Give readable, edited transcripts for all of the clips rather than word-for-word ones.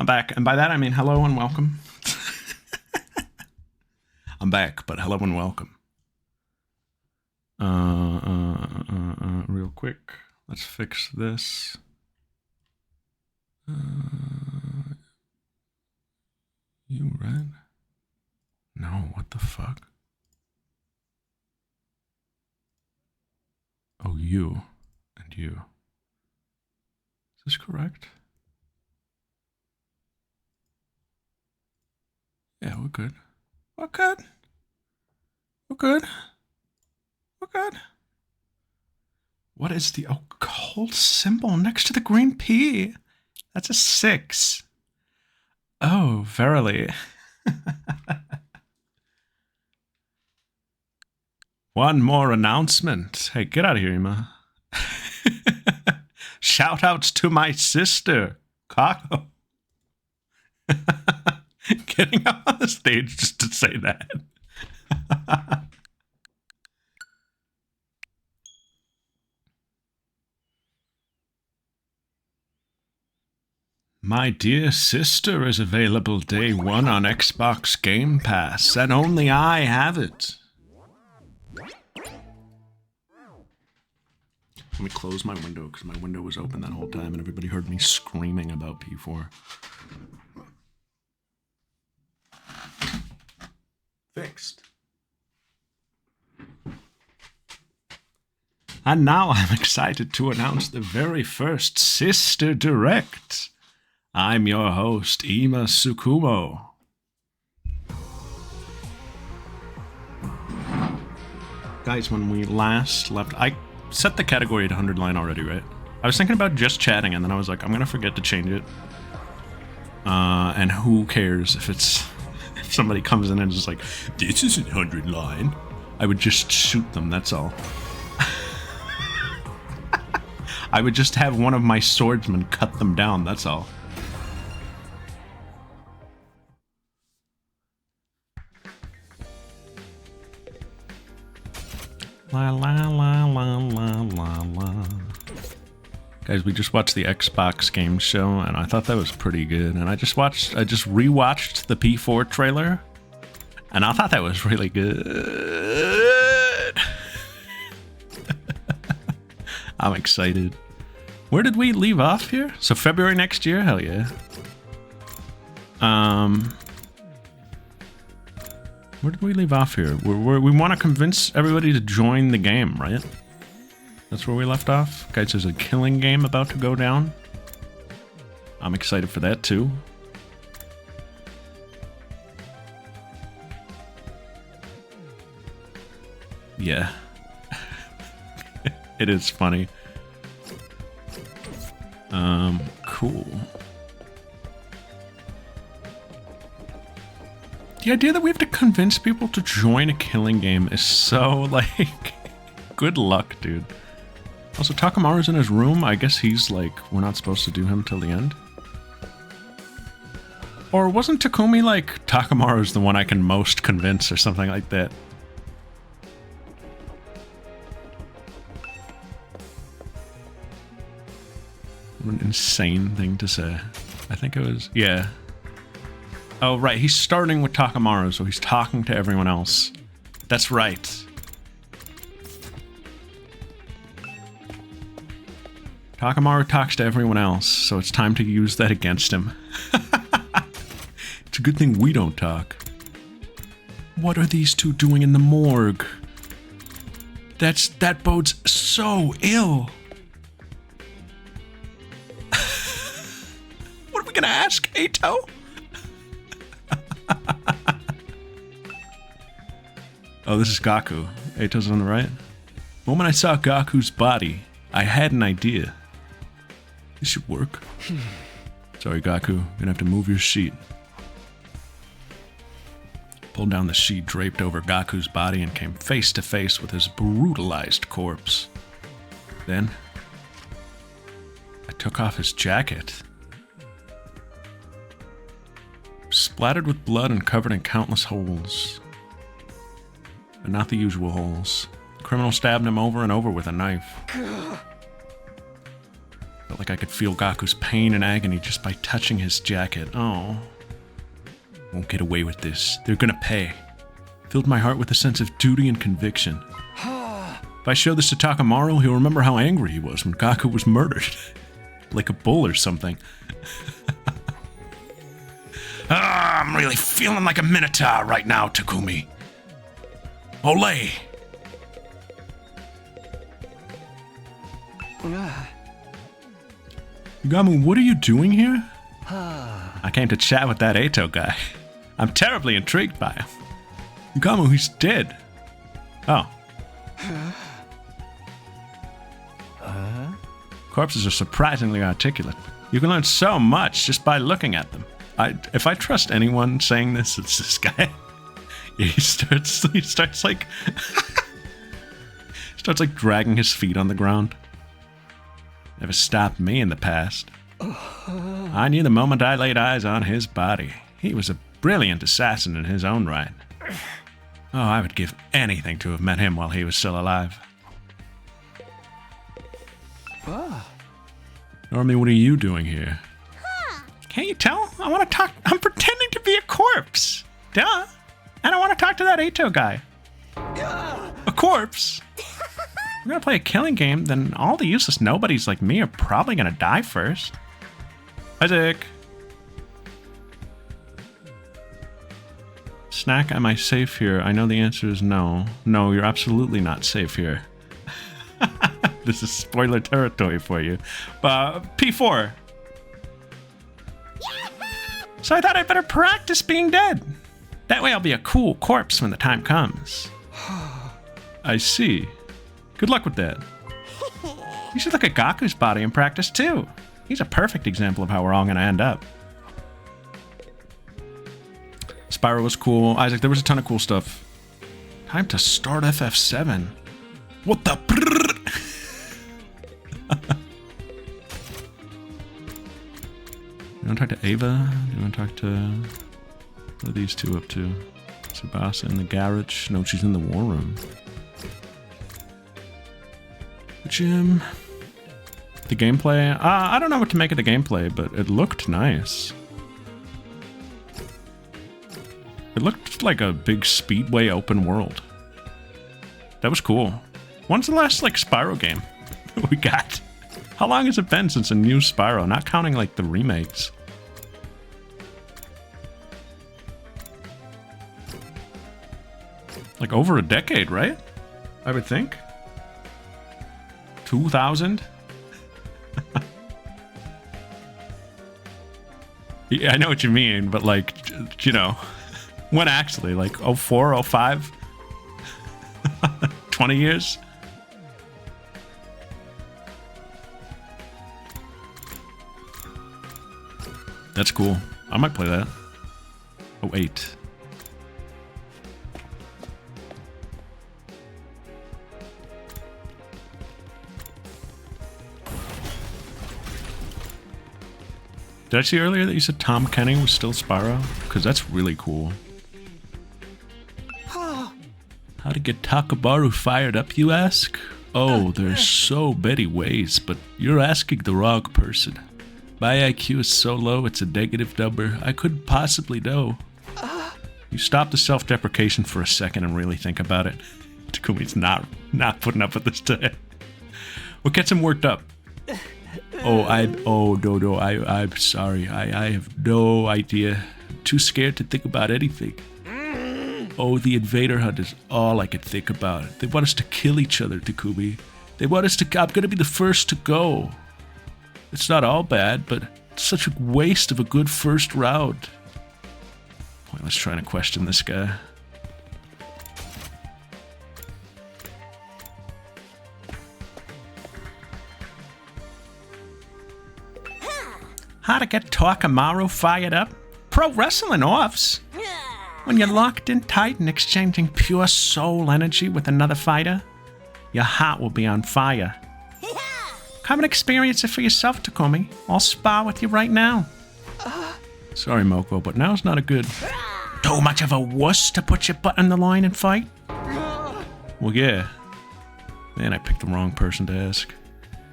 back, and by that I mean hello and welcome. I'm back, but hello and welcome. Real quick, let's fix this. You right? No, what the fuck? Oh, you and you. Is this correct? Yeah, we're good. We're good. We're good. We're good. What is the occult symbol next to the green P? That's a 6. Oh, verily. One more announcement. Hey, get out of here, Emma. Shout outs to my sister, Kako. Getting up on the stage just to say that. My dear sister is available day 1 on Xbox Game Pass, and only I have it. Let me close my window, because my window was open that whole time, and everybody heard me screaming about P4. Fixed. And now I'm excited to announce the very first Sister Direct. I'm your host, Ima Tsukumo. Guys, when we last left, I set the category at 100 line already, right? I was thinking about just chatting, and then I was like, I'm gonna forget to change it. And who cares if it's... if somebody comes in and is just like, this isn't 100 line. I would just shoot them, that's all. I would just have one of my swordsmen cut them down, that's all. La la la la la la la. Guys, we just watched the Xbox game show, and I thought that was pretty good. And I just rewatched the P4 trailer, and I thought that was really good. I'm excited. Where did we leave off here? So February next year? Hell yeah. Where did we leave off here? We want to convince everybody to join the game, right? That's where we left off. Guys, there's a killing game about to go down. I'm excited for that too. Yeah. It is funny. Cool. The idea that we have to convince people to join a killing game is so, like, good luck, dude. Also, Takamaru's in his room. I guess he's like, we're not supposed to do him till the end. Or wasn't Takumi like, Takamaru's the one I can most convince or something like that? What an insane thing to say. I think it was, yeah. Oh, right, he's starting with Takamaru, so he's talking to everyone else. That's right. Takamaru talks to everyone else, so it's time to use that against him. It's a good thing we don't talk. What are these two doing in the morgue? That bodes so ill. What are we gonna ask, Eito? Oh, this is Gaku. Eito's on the right. The moment I saw Gaku's body, I had an idea. This should work. Sorry, Gaku. You're gonna have to move your sheet. Pulled down the sheet draped over Gaku's body and came face to face with his brutalized corpse. Then, I took off his jacket. Splattered with blood and covered in countless holes. But not the usual holes. The criminal stabbed him over and over with a knife. Felt like I could feel Gaku's pain and agony just by touching his jacket. Oh. Won't get away with this. They're gonna pay. Filled my heart with a sense of duty and conviction. If I show this to Takamaru, he'll remember how angry he was when Gaku was murdered. Like a bull or something. I'm really feeling like a minotaur right now, Takumi. Olay! Yugamu, what are you doing here? I came to chat with that Eito guy. I'm terribly intrigued by him. Yugamu, he's dead. Oh. Corpses are surprisingly articulate. You can learn so much just by looking at them. If I trust anyone saying this, it's this guy. He starts like starts like dragging his feet on the ground. Never stopped me in the past. I knew the moment I laid eyes on his body. He was a brilliant assassin in his own right. Oh, I would give anything to have met him while he was still alive. Normie, what are you doing here? Can't you tell? I want to talk. I'm pretending to be a corpse. Duh. And I want to talk to that Eito guy. A corpse? We're gonna play a killing game, then all the useless nobodies like me are probably gonna die first. Isaac. Snack, am I safe here? I know the answer is no. No, you're absolutely not safe here. This is spoiler territory for you. P4. So I thought I'd better practice being dead. That way I'll be a cool corpse when the time comes. I see. Good luck with that. You should look at Gaku's body and practice too. He's a perfect example of how we're all gonna end up. Spyro was cool. Isaac, there was a ton of cool stuff. Time to start FF7. What the brrr? You want to talk to Ava? Do you want to talk to... What are these two up to? Tsubasa in the garage? No, she's in the war room. The gym. The gameplay? I don't know what to make of the gameplay, but it looked nice. It looked like a big speedway open world. That was cool. When's the last, like, Spyro game we got? How long has it been since a new Spyro? Not counting, like, the remakes. Like, over a decade, right? I would think. 2000? Yeah, I know what you mean, but, like, you know... When actually? Like 04, 05? 20 years? That's cool. I might play that. 08. Did I see earlier that you said Tom Kenny was still Spyro? Because that's really cool. How to get Takamaru fired up, you ask? Oh, there's so many ways, but you're asking the wrong person. My IQ is so low, it's a negative number. I couldn't possibly know. You stop the self-deprecation for a second and really think about it. Takumi's not putting up with this today. What gets him worked up? I'm sorry. I have no idea. I'm too scared to think about anything. Oh, the invader hunt is all I can think about. They want us to kill each other, Takumi. They want us to... I'm gonna be the first to go. It's not all bad, but it's such a waste of a good first round. Let's try to question this guy. How to get Takamaru fired up? Pro wrestling offs. When you're locked in tight and exchanging pure soul energy with another fighter, your heart will be on fire. Come and experience it for yourself, Takumi. I'll spar with you right now. Sorry, Moko, but now's not a good... Too much of a wuss to put your butt in the line and fight? Well, yeah. Man, I picked the wrong person to ask.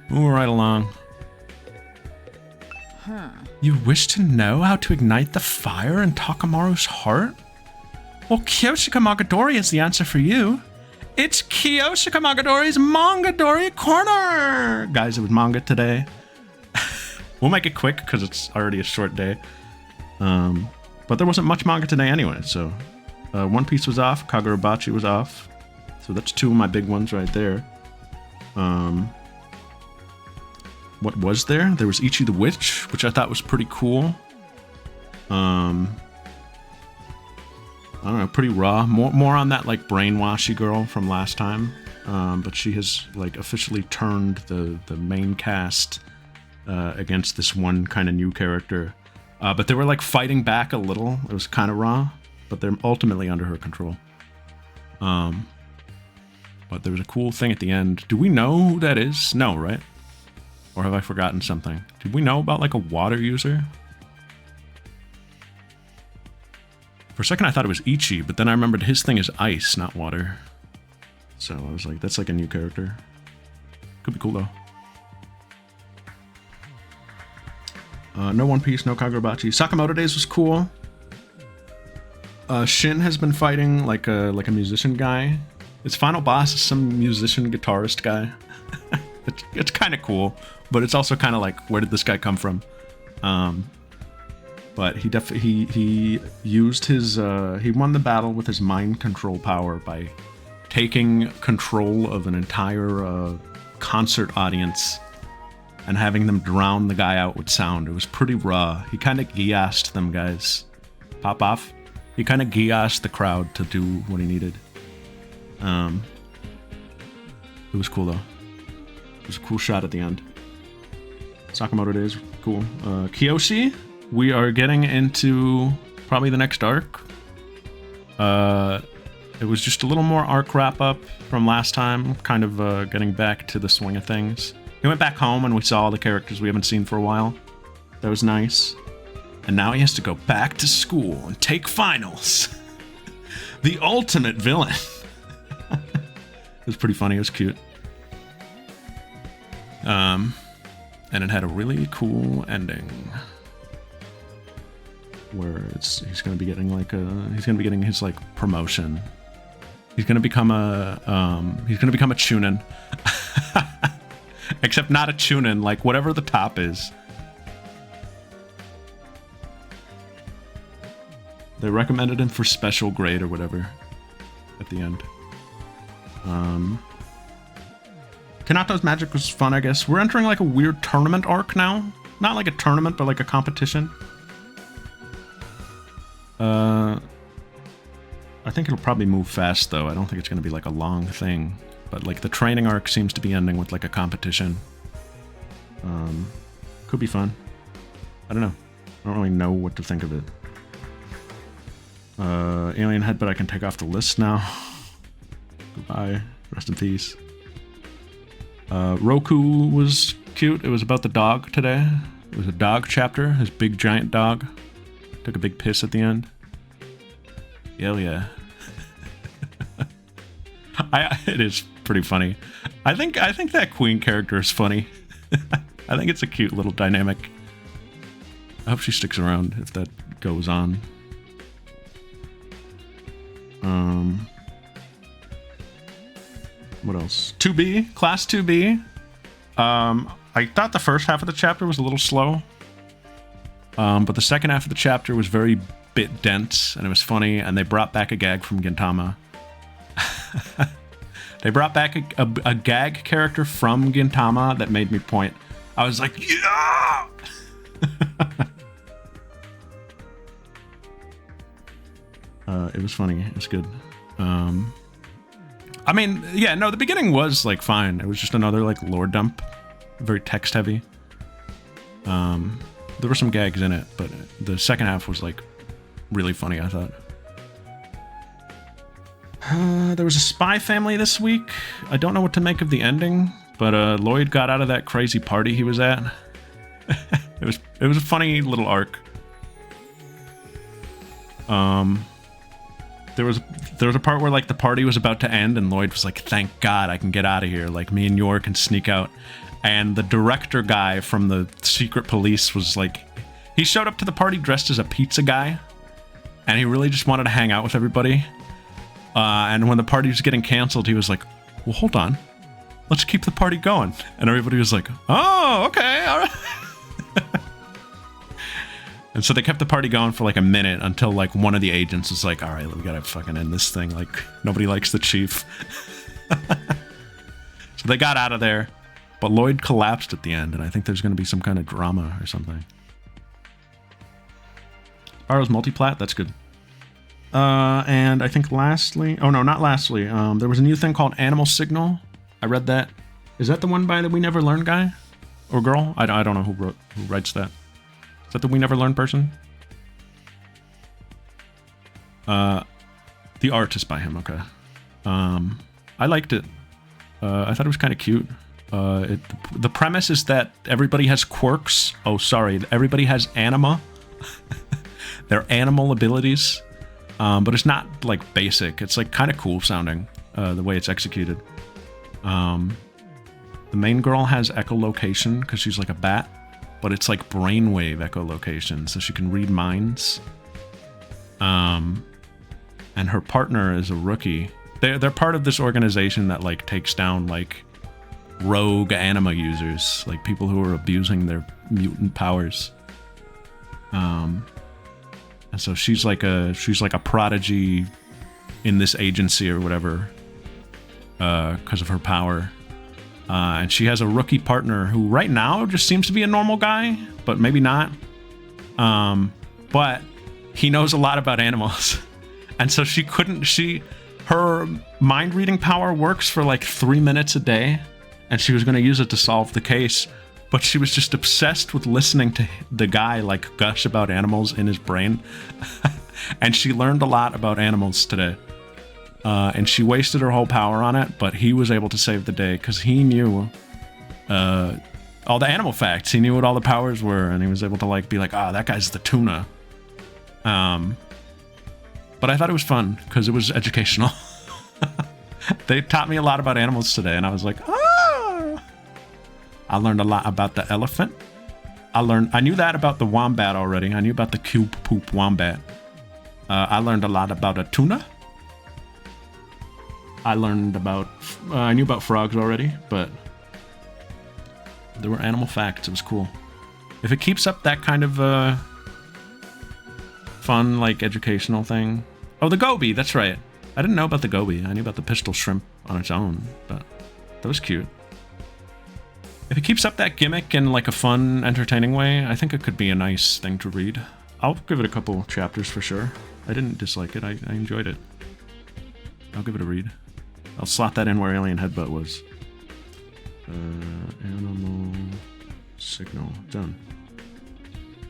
Moving right along. You wish to know how to ignite the fire in Takamaru's heart? Well, Kyoshika Magadori is the answer for you. It's Kyoshika Magadori's Mangadori Corner! Guys, it was manga today. We'll make it quick because it's already a short day. But there wasn't much manga today anyway, so... One Piece was off, Kagurabachi was off. So that's two of my big ones right there. What was there? There was Ichi the Witch, which I thought was pretty cool. I don't know, pretty raw. More on that like brainwashy girl from last time. But she has like officially turned the main cast against this one kind of new character. But they were like fighting back a little. It was kind of raw, but they're ultimately under her control. But there was a cool thing at the end. Do we know who that is? No, right? Or have I forgotten something? Did we know about like a water user? For a second I thought it was Ichi, but then I remembered his thing is ice, not water. So I was like, that's like a new character. Could be cool though. No One Piece, no Kagurabachi. Sakamoto Days was cool. Shin has been fighting like a musician guy. His final boss is some musician guitarist guy. It's kind of cool, but it's also kind of like, where did this guy come from? But he used his he won the battle with his mind control power by taking control of an entire concert audience and having them drown the guy out with sound. It was pretty raw. He kind of giased them, guys. Pop off. He kind of giased the crowd to do what he needed. It was cool though. It was a cool shot at the end. Sakamoto Days, cool. Kyoshi, we are getting into probably the next arc. It was just a little more arc wrap up from last time, kind of getting back to the swing of things. He went back home and we saw all the characters we haven't seen for a while. That was nice. And now he has to go back to school and take finals. The ultimate villain. It was pretty funny, it was cute. And it had a really cool ending. Where he's gonna be getting like his like promotion. He's gonna become a chunin. Except not a chunin, like whatever the top is. They recommended him for special grade or whatever at the end. Kanato's magic was fun, I guess. We're entering like a weird tournament arc now. Not like a tournament, but like a competition. I think it'll probably move fast though. I don't think it's going to be like a long thing. But like the training arc seems to be ending with like a competition. Could be fun. I don't know. I don't really know what to think of it. Alien Head, but I can take off the list now. Goodbye. Rest in peace. Roku was cute. It was about the dog today. It was a dog chapter. His big giant dog. Took a big piss at the end. Hell yeah. It is pretty funny. I think that queen character is funny. I think it's a cute little dynamic. I hope she sticks around if that goes on. What else? 2B, class 2B. I thought the first half of the chapter was a little slow. But the second half of the chapter was very bit dense, and it was funny, and they brought back a gag from Gintama. They brought back a gag character from Gintama that made me point. I was like, yeah! It was funny. It was good. I mean, yeah, no, the beginning was, like, fine. It was just another, like, lore dump. Very text-heavy. There were some gags in it, but the second half was, like, really funny, I thought. There was a spy family this week. I don't know what to make of the ending, but Lloyd got out of that crazy party he was at. It was a funny little arc. There was a part where like the party was about to end and Lloyd was like, "Thank God I can get out of here. Like me and Yor can sneak out." And the director guy from the secret police was like, he showed up to the party dressed as a pizza guy, and he really just wanted to hang out with everybody. And when the party was getting canceled, he was like, well, hold on, let's keep the party going. And everybody was like, oh, okay, all right. And so they kept the party going for like a minute until like one of the agents was like, all right, we gotta fucking end this thing. Like, nobody likes the chief. So they got out of there, but Lloyd collapsed at the end, and I think there's gonna be some kind of drama or something. Arrow's multiplat, that's good. And I think lastly, oh no, not lastly, there was a new thing called Animal Signal. I read that. Is that the one by the We Never Learn guy? Or girl? I don't know who writes that. Is that the We Never Learn person? The art is by him, okay. I liked it. I thought it was kind of cute. The premise is that everybody has quirks. Oh, sorry. Everybody has anima. They're animal abilities. But it's not, like, basic. It's, like, kind of cool sounding, the way it's executed. The main girl has echolocation because she's, like, a bat. But it's, like, brainwave echolocation, so she can read minds. And her partner is a rookie. They're part of this organization that, like, takes down, like, rogue anima users. Like, people who are abusing their mutant powers. And so she's like a prodigy in this agency or whatever, because of her power. And she has a rookie partner who right now just seems to be a normal guy, but maybe not. But he knows a lot about animals, and so her mind reading power works for like 3 minutes a day, and she was going to use it to solve the case. But she was just obsessed with listening to the guy like gush about animals in his brain. And she learned a lot about animals today. And she wasted her whole power on it, but he was able to save the day because he knew all the animal facts. He knew what all the powers were, and he was able to like be like, ah, that guy's the tuna. But I thought it was fun because it was educational. They taught me a lot about animals today, and I was like, ah! I learned a lot about the elephant. I knew that about the wombat already. I knew about the cube poop wombat. I learned a lot about a tuna. I knew about frogs already, but there were animal facts. It was cool. If it keeps up that kind of fun, like, educational thing. Oh, the goby, that's right. I didn't know about the goby. I knew about the pistol shrimp on its own, but that was cute. If it keeps up that gimmick in, like, a fun, entertaining way, I think it could be a nice thing to read. I'll give it a couple chapters for sure. I didn't dislike it. I enjoyed it. I'll give it a read. I'll slot that in where Alien Headbutt was. Animal Signal. Done.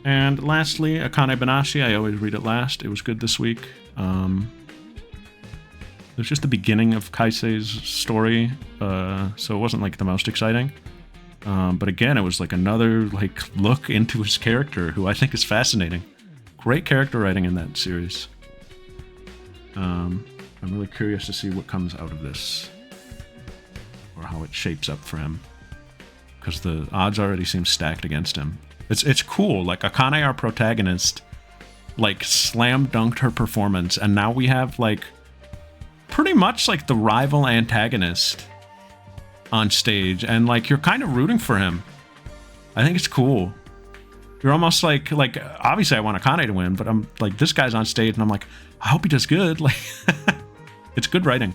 And lastly, Akane Banashi. I always read it last. It was good this week. It was just the beginning of Kaisei's story, so it wasn't, like, the most exciting. But again, it was like another like look into his character, who I think is fascinating. Great character writing in that series. I'm really curious to see what comes out of this, or how it shapes up for him, because the odds already seem stacked against him. It's cool. Like, Akane, our protagonist, like slam dunked her performance, and now we have like pretty much like the rival antagonist on stage, and like you're kind of rooting for him. I think it's cool. You're almost like obviously I want Akane to win, but I'm like, this guy's on stage and I'm like, I hope he does good. Like, it's good writing.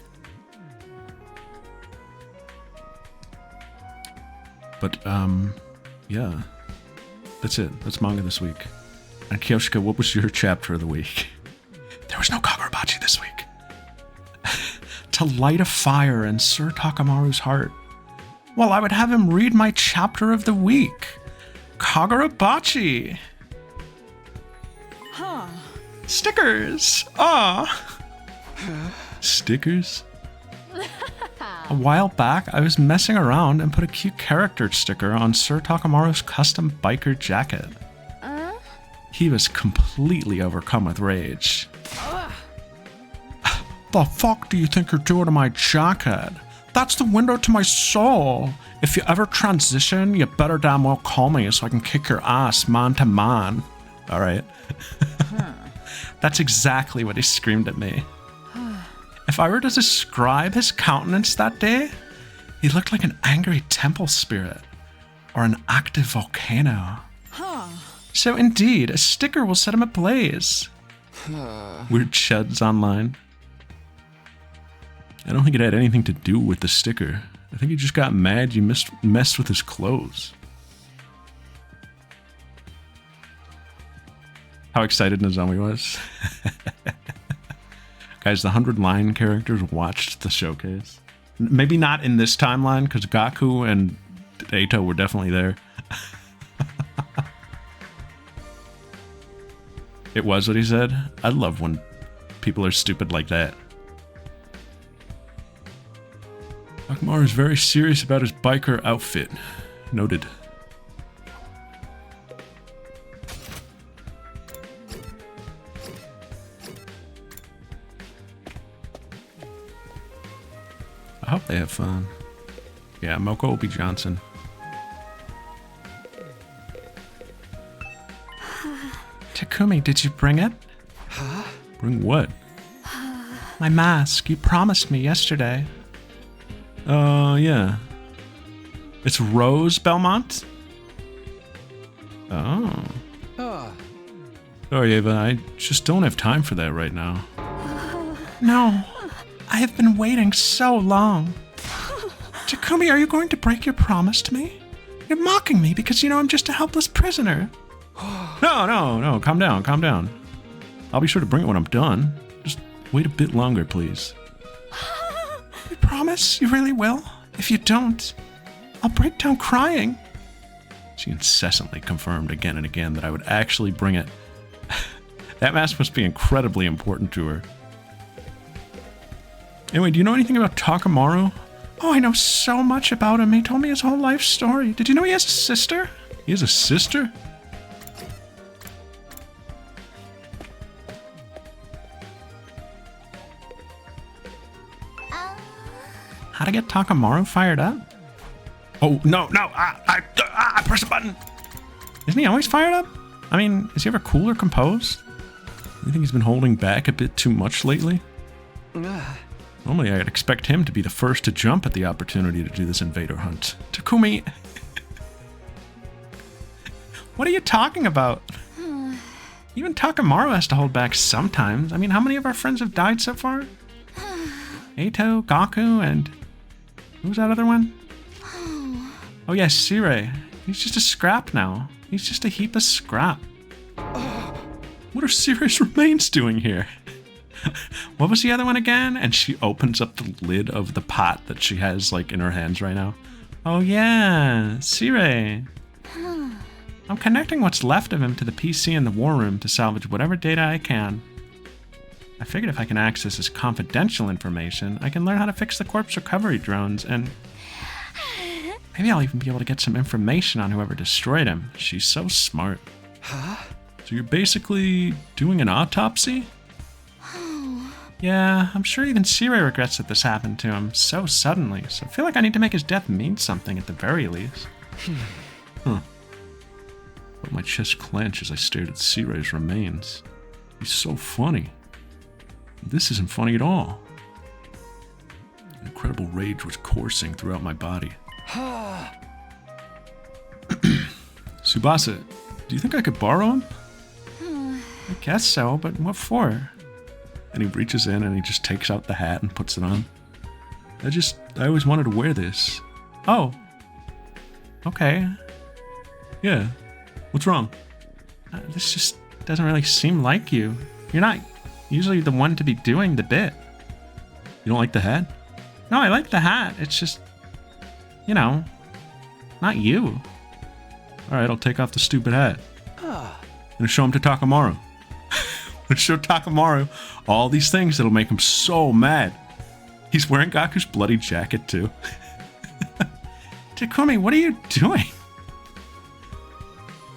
But yeah, that's it. That's manga this week. And Kyoshika, what was your chapter of the week? There was no Kagurabachi this week. To light a fire in Sir Takamaru's heart. Well, I would have him read my chapter of the week. Kagurabachi. Huh. Stickers. Ah. Stickers? A while back, I was messing around and put a cute character sticker on Sir Takamaru's custom biker jacket. He was completely overcome with rage. The fuck do you think you're doing to my jacket? That's the window to my soul. If you ever transition, you better damn well call me so I can kick your ass man to man. All right. That's exactly what he screamed at me. If I were to describe his countenance that day, he looked like an angry temple spirit or an active volcano. So indeed, a sticker will set him ablaze. Weird chuds online. I don't think it had anything to do with the sticker. I think he just got mad you messed with his clothes. How excited Nozomi was. Guys, the 100-line characters watched the showcase. Maybe not in this timeline, because Gaku and Eito were definitely there. It was what he said. I love when people are stupid like that. Akamaru is very serious about his biker outfit. Noted. I hope they have fun. Yeah, Moko will be Johnson. Takumi, did you bring it? Huh? Bring what? My mask. You promised me yesterday. Yeah. It's Rose Belmont? Oh. Sorry, Ava, I just don't have time for that right now. No. I have been waiting so long. Takumi, are you going to break your promise to me? You're mocking me because you know I'm just a helpless prisoner. No, calm down. I'll be sure to bring it when I'm done. Just wait a bit longer, please. You promise? You really will? If you don't, I'll break down crying. She incessantly confirmed again and again that I would actually bring it. That mask must be incredibly important to her. Anyway, do you know anything about Takamaru? Oh, I know so much about him. He told me his whole life story. Did you know he has a sister? He has a sister? How to get Takamaru fired up? Oh, no, I pressed a button. Isn't he always fired up? I mean, is he ever cool or composed? You think he's been holding back a bit too much lately? Normally, I'd expect him to be the first to jump at the opportunity to do this invader hunt. Takumi! What are you talking about? Even Takamaru has to hold back sometimes. I mean, how many of our friends have died so far? Eito, Gaku, and... who's that other one? Oh yeah, Sirei. He's just a scrap now. He's just a heap of scrap. What are Sirei's remains doing here? What was the other one again? And she opens up the lid of the pot that she has, like, in her hands right now. Oh yeah, Sirei. I'm connecting what's left of him to the PC in the war room to salvage whatever data I can. I figured if I can access his confidential information, I can learn how to fix the corpse recovery drones, and maybe I'll even be able to get some information on whoever destroyed him. She's so smart. Huh? So you're basically doing an autopsy? Yeah, I'm sure even Sirei regrets that this happened to him so suddenly, so I feel like I need to make his death mean something at the very least. But my chest clenched as I stared at Sirei's remains. He's so funny. This isn't funny at all. An incredible rage was coursing throughout my body. Tsubasa, do you think I could borrow him? I guess so, but what for? And he reaches in and he just takes out the hat and puts it on. I always wanted to wear this. Oh. Okay. Yeah. What's wrong? This just doesn't really seem like you. You're not usually the one to be doing the bit. You don't like the hat? No, I like the hat. It's just, you know, not you. Alright, I'll take off the stupid hat. I'm gonna show him to Takamaru. I'm gonna show Takamaru all these things that'll make him so mad. He's wearing Gaku's bloody jacket too. Takumi, what are you doing?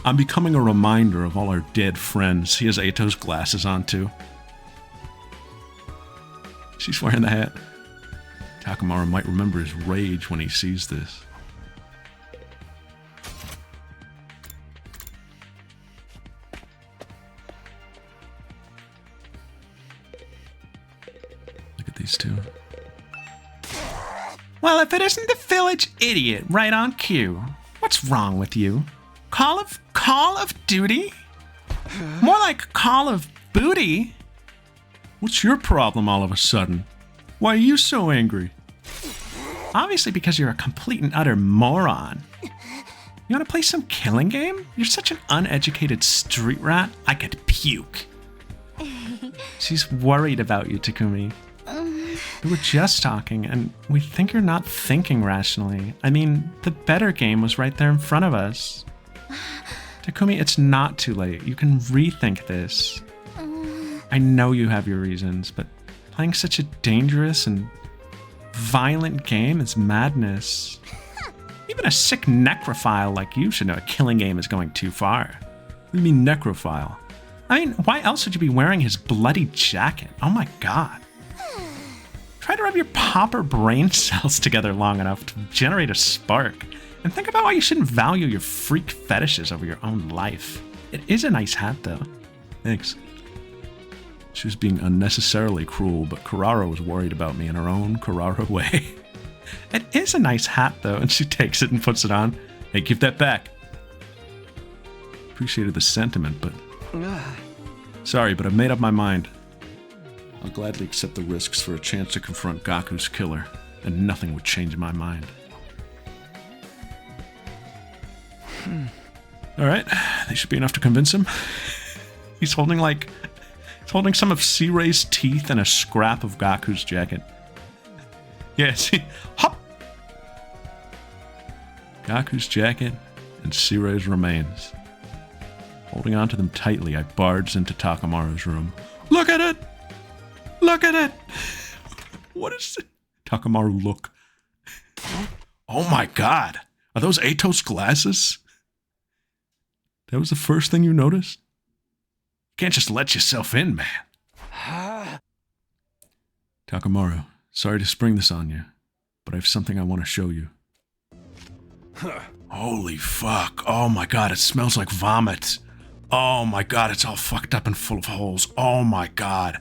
I'm becoming a reminder of all our dead friends. He has Eito's glasses on too. She's wearing the hat. Takamaru might remember his rage when he sees this. Look at these two. Well, if it isn't the village idiot right on cue. What's wrong with you? Call of Duty? More like Call of Booty. What's your problem all of a sudden? Why are you so angry? Obviously because you're a complete and utter moron. You want to play some killing game? You're such an uneducated street rat, I could puke. She's worried about you, Takumi. We were just talking, and we think you're not thinking rationally. I mean, the better game was right there in front of us. Takumi, it's not too late. You can rethink this. I know you have your reasons, but playing such a dangerous and violent game is madness. Even a sick necrophile like you should know a killing game is going too far. What do you mean necrophile? I mean, why else would you be wearing his bloody jacket? Oh my god. Try to rub your popper brain cells together long enough to generate a spark. And think about why you shouldn't value your freak fetishes over your own life. It is a nice hat, though. Thanks. She was being unnecessarily cruel, but Karara was worried about me in her own Karara way. It is a nice hat, though, and she takes it and puts it on. Hey, give that back. Appreciated the sentiment, but... Sorry, but I've made up my mind. I'll gladly accept the risks for a chance to confront Gaku's killer, and nothing would change my mind. Alright, they should be enough to convince him. He's holding some of C-Ray's teeth and a scrap of Gaku's jacket. Yeah, see? Hop! Gaku's jacket and C-Ray's remains. Holding onto them tightly, I barged into Takamaru's room. Look at it! Look at it! What is it? Takamaru, look. Oh my god! Are those Atos glasses? That was the first thing you noticed? You can't just let yourself in, man. Takamaru, sorry to spring this on you, but I have something I want to show you. Holy fuck. Oh my god, it smells like vomit. Oh my god, it's all fucked up and full of holes. Oh my god.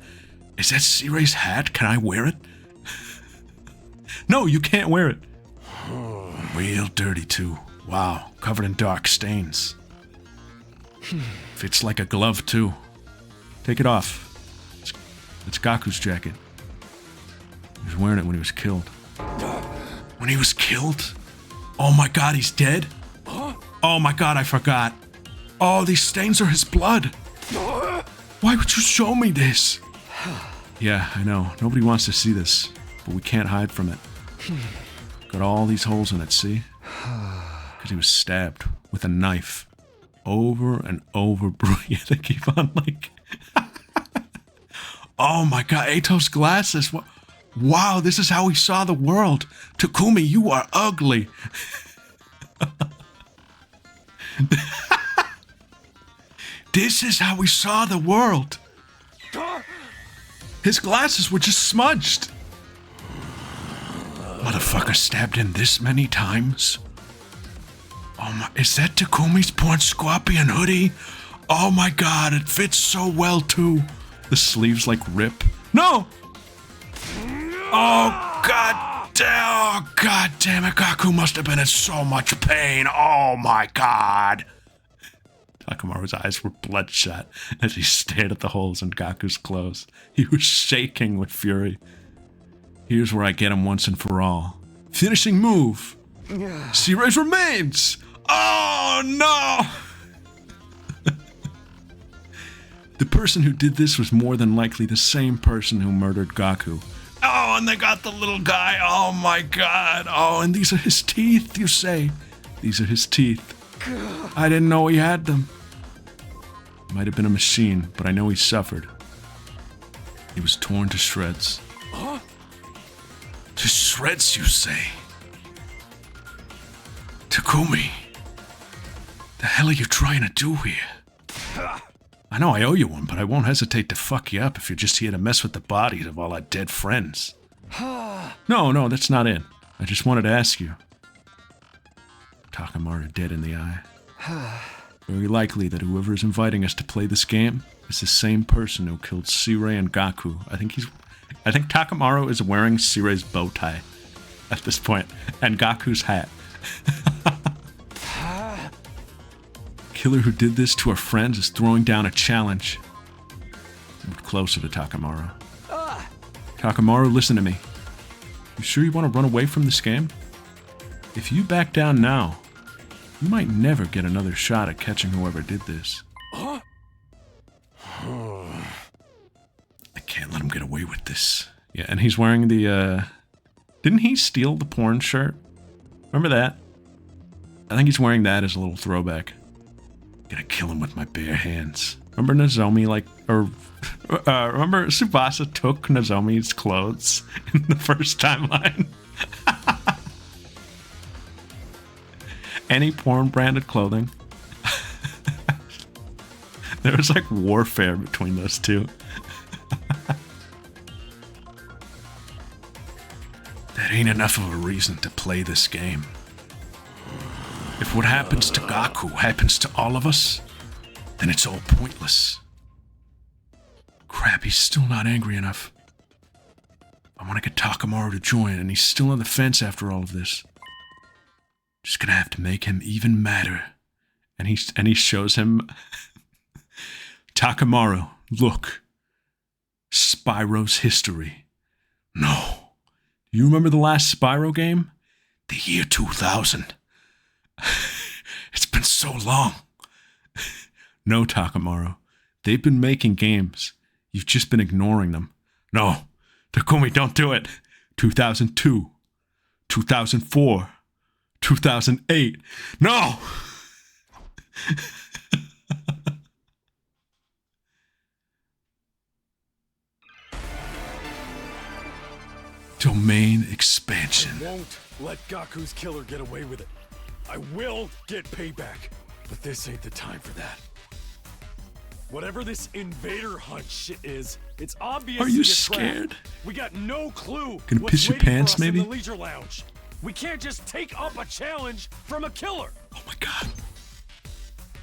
Is that C-Ray's hat? Can I wear it? No, you can't wear it. Real dirty too. Wow, covered in dark stains. Fits like a glove too. Take it off. It's Gaku's jacket. He was wearing it when he was killed. When he was killed? Oh my god, he's dead? Oh my god, I forgot. Oh, these stains are his blood. Why would you show me this? Yeah, I know. Nobody wants to see this, but we can't hide from it. Got all these holes in it, see? Because he was stabbed with a knife. Over and over, bro. Yeah, they keep on like... Oh my god, Atos glasses. What? Wow, this is how he saw the world. Takumi, you are ugly. This is how we saw the world. His glasses were just smudged. Motherfucker stabbed him this many times. Oh my, is that Takumi's porn scorpion hoodie? Oh my god, it fits so well too. The sleeves like rip. No! Oh god damn, oh god damn it, Gaku must have been in so much pain. Oh my god. Takamaru's eyes were bloodshot as he stared at the holes in Gaku's clothes. He was shaking with fury. Here's where I get him once and for all. Finishing move. C-Ray's remains. Oh no! The person who did this was more than likely the same person who murdered Gaku. Oh, and they got the little guy. Oh my god. Oh, and these are his teeth, you say? These are his teeth. I didn't know he had them. Might have been a machine, but I know he suffered. He was torn to shreds. To shreds, you say? Takumi, the hell are you trying to do here? I know I owe you one, but I won't hesitate to fuck you up if you're just here to mess with the bodies of all our dead friends. No, that's not it. I just wanted to ask you. Takamaru dead in the eye. Very likely that whoever is inviting us to play this game is the same person who killed Sirei and Gaku. I think Takamaru is wearing Sirei's bow tie at this point, and Gaku's hat. Killer who did this to our friends is throwing down a challenge. Move closer to Takamaru. Takamaru, listen to me. You sure you want to run away from this game? If you back down now, you might never get another shot at catching whoever did this. I can't let him get away with this. Yeah, and he's wearing the, didn't he steal the porn shirt? Remember that? I think he's wearing that as a little throwback. Gonna kill him with my bare hands. Remember Nozomi, remember Tsubasa took Nozomi's clothes in the first timeline? Any porn branded clothing. There was like warfare between those two. That ain't enough of a reason to play this game. If what happens to Gaku happens to all of us, then it's all pointless. Crap, he's still not angry enough. I want to get Takamaru to join, and he's still on the fence after all of this. Just gonna have to make him even madder. And he shows him Takamaru, look. Spyro's history. No. Do you remember the last Spyro game? The year 2000. It's been so long. No, Takamaru. They've been making games. You've just been ignoring them. No. Takumi, don't do it. 2002. 2004. 2008. No! Domain expansion. I won't let Gaku's killer get away with it. I will get payback, but this ain't the time for that. Whatever this invader hunt shit is, it's obviously Are you a trap. scared? We got no clue. Gonna what's piss your waiting pants, for us maybe? In the leisure lounge. We can't just take up a challenge from a killer. Oh my god.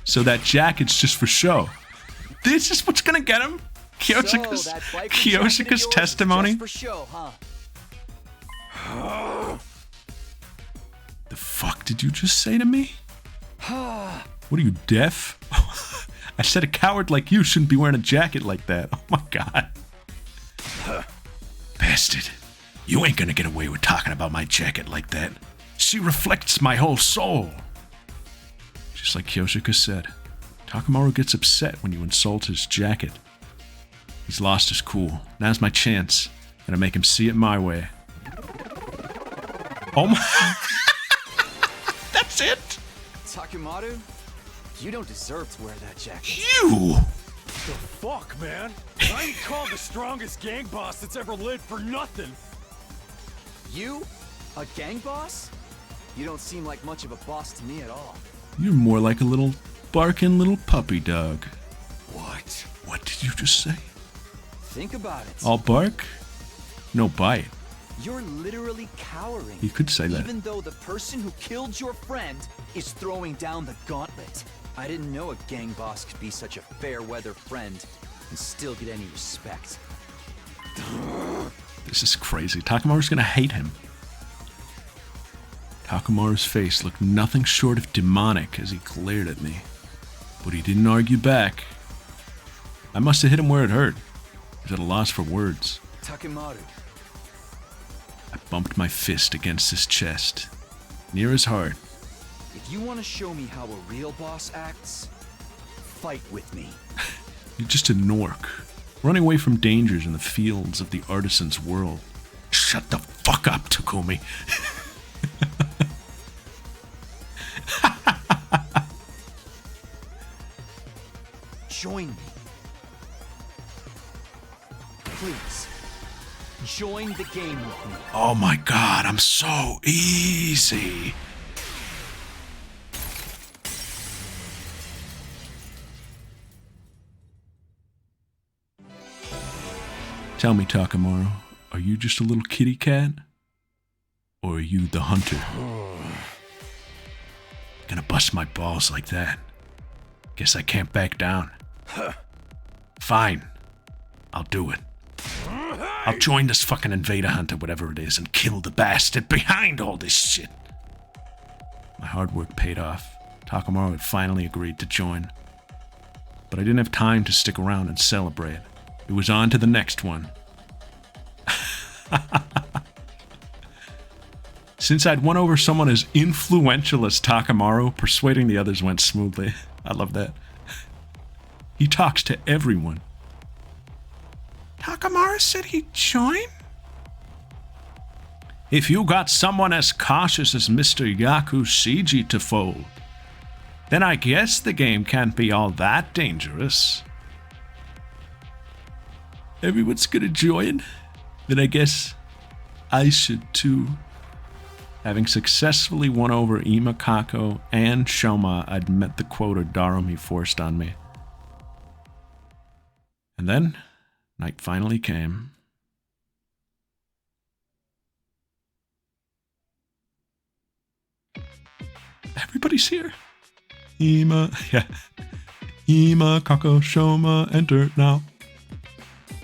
So that jacket's just for show. This is what's gonna get him? Kyoshika's testimony? For show, huh? The fuck did you just say to me? What are you, deaf? I said a coward like you shouldn't be wearing a jacket like that. Oh my god. Bastard. You ain't gonna get away with talking about my jacket like that. She reflects my whole soul. Just like Kyoshika said, Takamaru gets upset when you insult his jacket. He's lost his cool. Now's my chance. Gonna make him see it my way. Oh my... That's it? Takamaru, you don't deserve to wear that jacket. You! The fuck, man? I ain't called the strongest gang boss that's ever lived for nothing. You? A gang boss? You don't seem like much of a boss to me at all. You're more like a little barking little puppy dog. What? What did you just say? Think about it. All bark? No bite. You're literally cowering. You could say that. Even though the person who killed your friend is throwing down the gauntlet. I didn't know a gang boss could be such a fair-weather friend and still get any respect. This is crazy. Takamaru's gonna hate him. Takamaru's face looked nothing short of demonic as he glared at me. But he didn't argue back. I must have hit him where it hurt. He was at a loss for words. Takamaru. I bumped my fist against his chest, near his heart. If you want to show me how a real boss acts, fight with me. You're just a Nork, running away from dangers in the fields of the artisan's world. Shut the fuck up, Takumi. Join me. Please. Join the game with me. Oh my god, I'm so easy. Tell me, Takamaru, Are you just a little kitty cat? Or are you the hunter? Gonna bust my balls like that. Guess I can't back down. Fine. I'll do it. I'll join this fucking invader hunter, whatever it is, and kill the bastard behind all this shit. My hard work paid off. Takamaru had finally agreed to join. But I didn't have time to stick around and celebrate. It was on to the next one. Since I'd won over someone as influential as Takamaru, persuading the others went smoothly. I love that. He talks to everyone. Takamaru said he'd join? If you got someone as cautious as Mr. Yaku Shiji to fold, then I guess the game can't be all that dangerous. Everyone's gonna join? Then I guess I should too. Having successfully won over Imakako and Shoma, I'd met the quota Darumi forced on me. And then, night finally came. Everybody's here. Imakako, Shoma, enter now.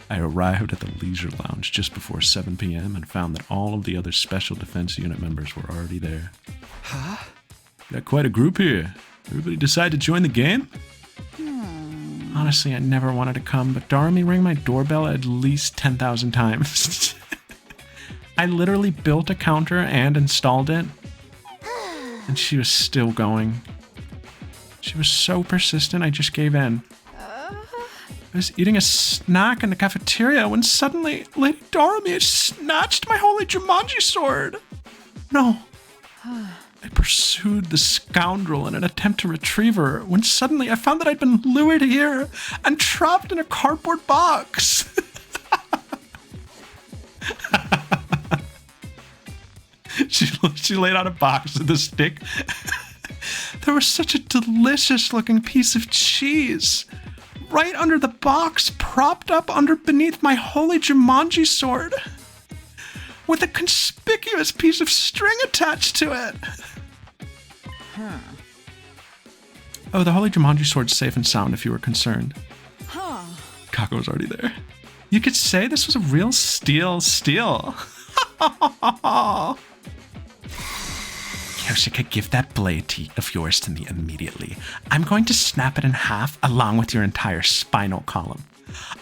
I arrived at the leisure lounge just before 7 p.m. and found that all of the other Special Defense Unit members were already there. Huh? Got quite a group here. Everybody decide to join the game? Honestly, I never wanted to come, but Darumi rang my doorbell at least 10,000 times. I literally built a counter and installed it, and she was still going. She was so persistent, I just gave in. I was eating a snack in the cafeteria when suddenly Lady Darumi had snatched my holy Jumanji sword. No. I pursued the scoundrel in an attempt to retrieve her when suddenly I found that I'd been lured here and trapped in a cardboard box. She laid out a box with a stick. There was such a delicious looking piece of cheese. Right under the box, propped up beneath my holy Jumanji sword, with a conspicuous piece of string attached to it. Oh, the holy Jumanji sword's safe and sound if you were concerned. Kako was already there. You could say this was a real steal. Yoshika, give that blade of yours to me immediately. I'm going to snap it in half along with your entire spinal column.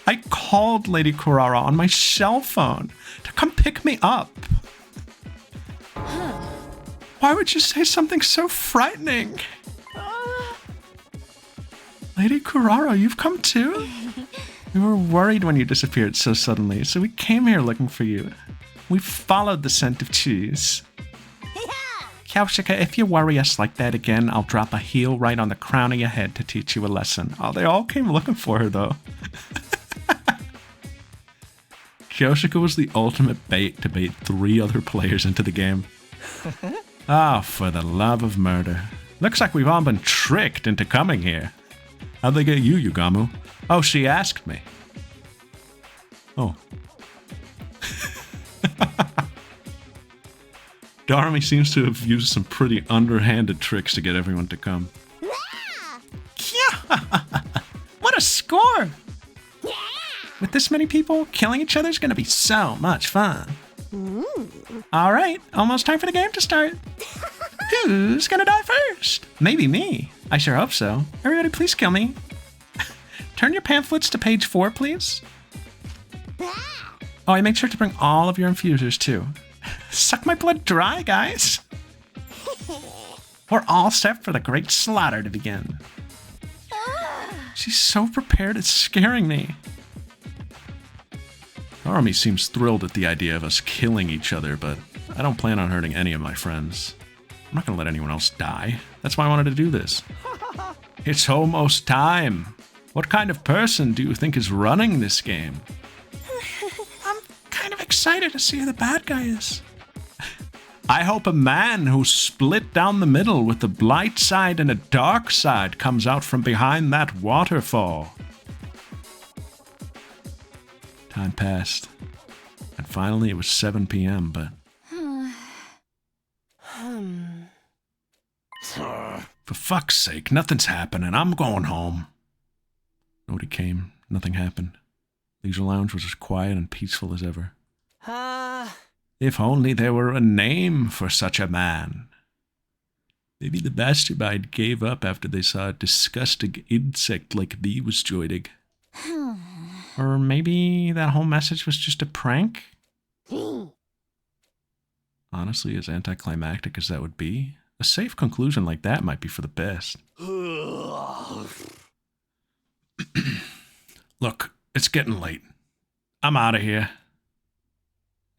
I called Lady Kurara on my cell phone to come pick me up. Why would you say something so frightening? Lady Kurara, you've come too? We were worried when you disappeared so suddenly, so we came here looking for you. We followed the scent of cheese. Yoshika, if you worry us like that again, I'll drop a heel right on the crown of your head to teach you a lesson. Oh, they all came looking for her, though. Yoshika was the ultimate bait to bait 3 other players into the game. Ah, for the love of murder. Looks like we've all been tricked into coming here. How'd they get you, Yugamu? Oh, she asked me. Oh. Darumi seems to have used some pretty underhanded tricks to get everyone to come. What a score! With this many people, killing each other is going to be so much fun. Alright, almost time for the game to start. Who's going to die first? Maybe me. I sure hope so. Everybody please kill me. Turn your pamphlets to page 4, please. Oh, I make sure to bring all of your infusers too. Suck my blood dry, guys. We're all set for the great slaughter to begin. She's so prepared, it's scaring me. Darumi seems thrilled at the idea of us killing each other, but I don't plan on hurting any of my friends. I'm not gonna let anyone else die. That's why I wanted to do this. It's almost time. What kind of person do you think is running this game? I'm kind of excited to see who the bad guy is. I hope a man who's split down the middle with the light side and a dark side comes out from behind that waterfall. Time passed, and Finally, it was 7 p.m., but... For fuck's sake, nothing's happening. I'm going home. Nobody came. Nothing happened. Leisure Lounge was as quiet and peaceful as ever. If only there were a name for such a man. Maybe the mastermind gave up after they saw a disgusting insect like me was joining. Or maybe that whole message was just a prank? Honestly, as anticlimactic as that would be, a safe conclusion like that might be for the best. Look, it's getting late. I'm out of here.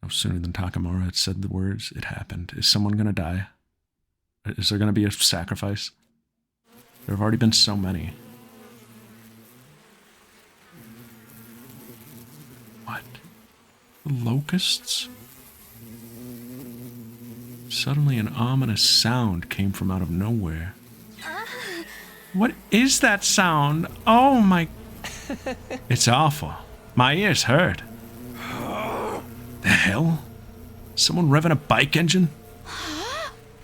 No sooner than Takamura had said the words, it happened. Is someone gonna die? Is there gonna be a sacrifice? There have already been so many. What? The locusts? Suddenly an ominous sound came from out of nowhere. What is that sound? Oh my... It's awful. My ears hurt. The hell? Someone revving a bike engine?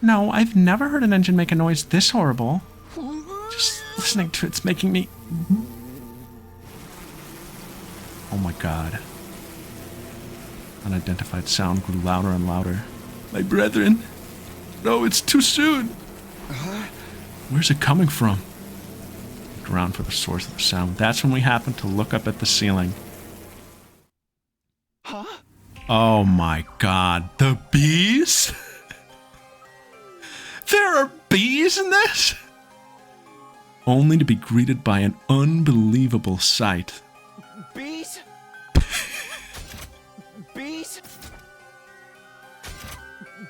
No, I've never heard an engine make a noise this horrible. Just listening to it's making me... Oh my god. Unidentified sound grew louder and louder. My brethren! No, it's too soon! Where's it coming from? Looked around for the source of the sound. That's when we happened to look up at the ceiling. Oh my god. The bees? There are bees in this? Only to be greeted by an unbelievable sight. Bees? Bees?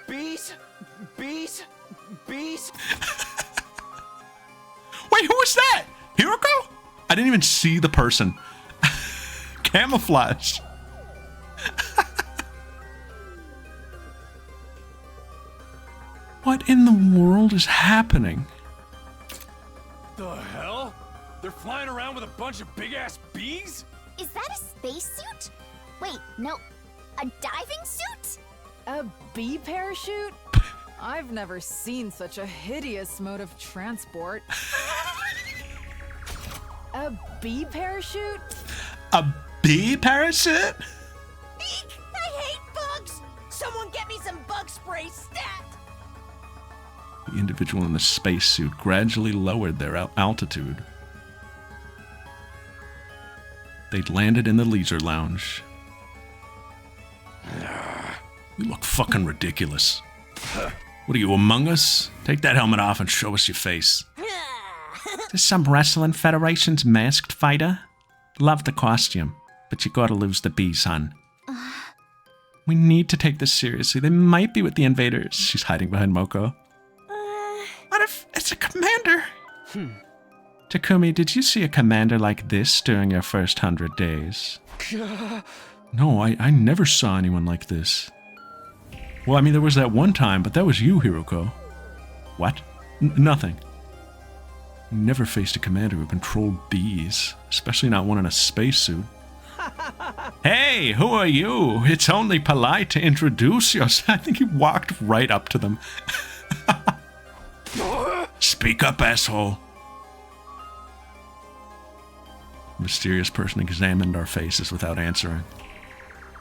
Bees? Bees? Bees? Wait, who was that? Hiroko? I didn't even see the person. Camouflage. What in the world is happening? The hell? They're flying around with a bunch of big-ass bees? Is that a spacesuit? Wait, no. A diving suit? A bee parachute? I've never seen such a hideous mode of transport. A bee parachute? A bee parachute? Eek! I hate bugs! Someone get me some bug spray stat! The individual in the spacesuit gradually lowered their altitude. They'd landed in the leisure lounge. You look fucking ridiculous. What are you, Among Us? Take that helmet off and show us your face. There's some Wrestling Federation's masked fighter. Love the costume, but you gotta lose the bees, hon. We need to take this seriously. They might be with the invaders. She's hiding behind Moko. What if it's a commander? Takumi, did you see a commander like this during your first 100 days? No, I never saw anyone like this. Well, I mean, there was that one time, but that was you, Hiroko. What? Nothing. You never faced a commander who controlled bees, especially not one in a spacesuit. Hey, who are you? It's only polite to introduce yourself. I think he walked right up to them. Speak up, asshole. The mysterious person examined our faces without answering.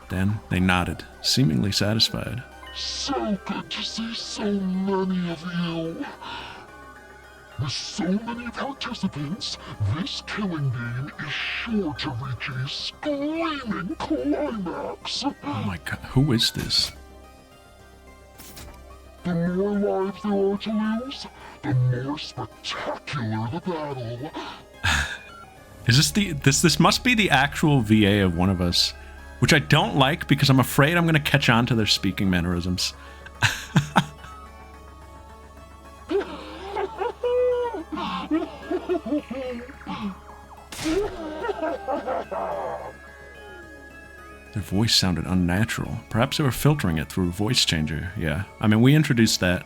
Then they nodded, seemingly satisfied. So good to see so many of you. With so many participants, this killing game is sure to reach a screaming climax. Oh my god, who is this? The more lives there are to lose, the more spectacular the battle. Is this must be the actual VA of one of us, which I don't like because I'm afraid I'm going to catch on to their speaking mannerisms. Their voice sounded unnatural. Perhaps they were filtering it through a voice changer. Yeah, I mean, we introduced that.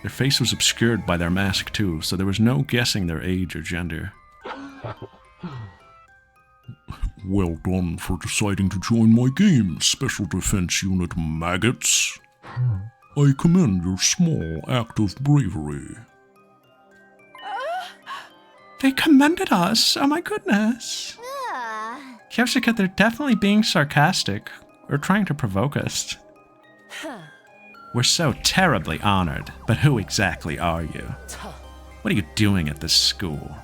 Their face was obscured by their mask too, so there was no guessing their age or gender. Well done for deciding to join my game, Special Defense Unit maggots. I commend your small act of bravery. They commended us. Oh my goodness. Kevshika, they're definitely being sarcastic or trying to provoke us. We're so terribly honored, but who exactly are you? What are you doing at this school?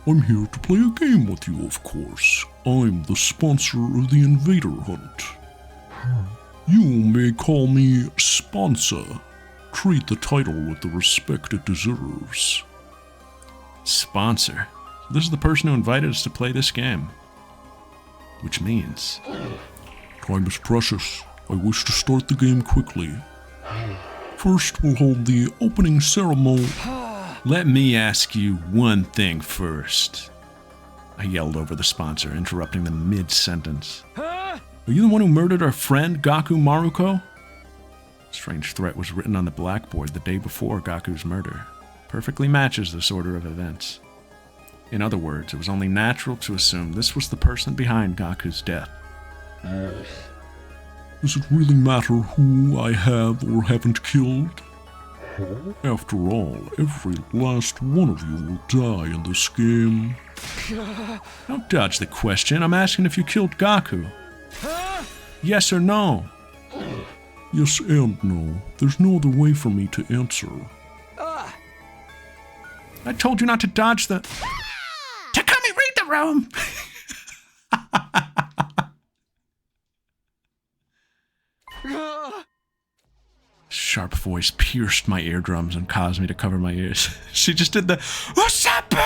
I'm here to play a game with you, of course. I'm the sponsor of the Invader Hunt. You may call me Sponsor. Treat the title with the respect it deserves. Sponsor. This is the person who invited us to play this game. Which means... Time is precious. I wish to start the game quickly. First, we'll hold the opening ceremony. Let me ask you one thing first. I yelled over the sponsor, interrupting them mid-sentence. Are you the one who murdered our friend, Gaku Maruko? Strange threat was written on the blackboard the day before Gaku's murder. Perfectly matches this order of events. In other words, it was only natural to assume this was the person behind Gaku's death. Does it really matter who I have or haven't killed? After all, every last one of you will die in this game. Don't dodge the question. I'm asking if you killed Gaku. Yes or no? Yes and no. There's no other way for me to answer. I told you not to dodge the... Takumi, read the room! Sharp voice pierced my eardrums and caused me to cover my ears. She just did the... Wasapu!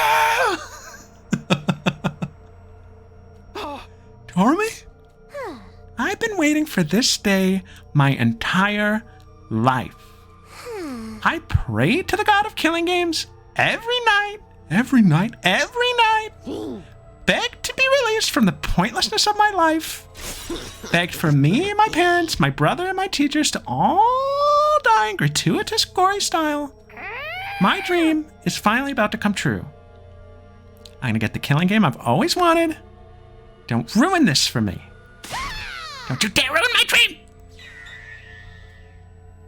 Tormi? I've been waiting for this day my entire life. I prayed to the god of killing games every night, begged to be released from the pointlessness of my life, begged for me, my parents, my brother, and my teachers to all die in gratuitous, gory style. My dream is finally about to come true. I'm gonna get the killing game I've always wanted. Don't ruin this for me. Don't you dare ruin my dream!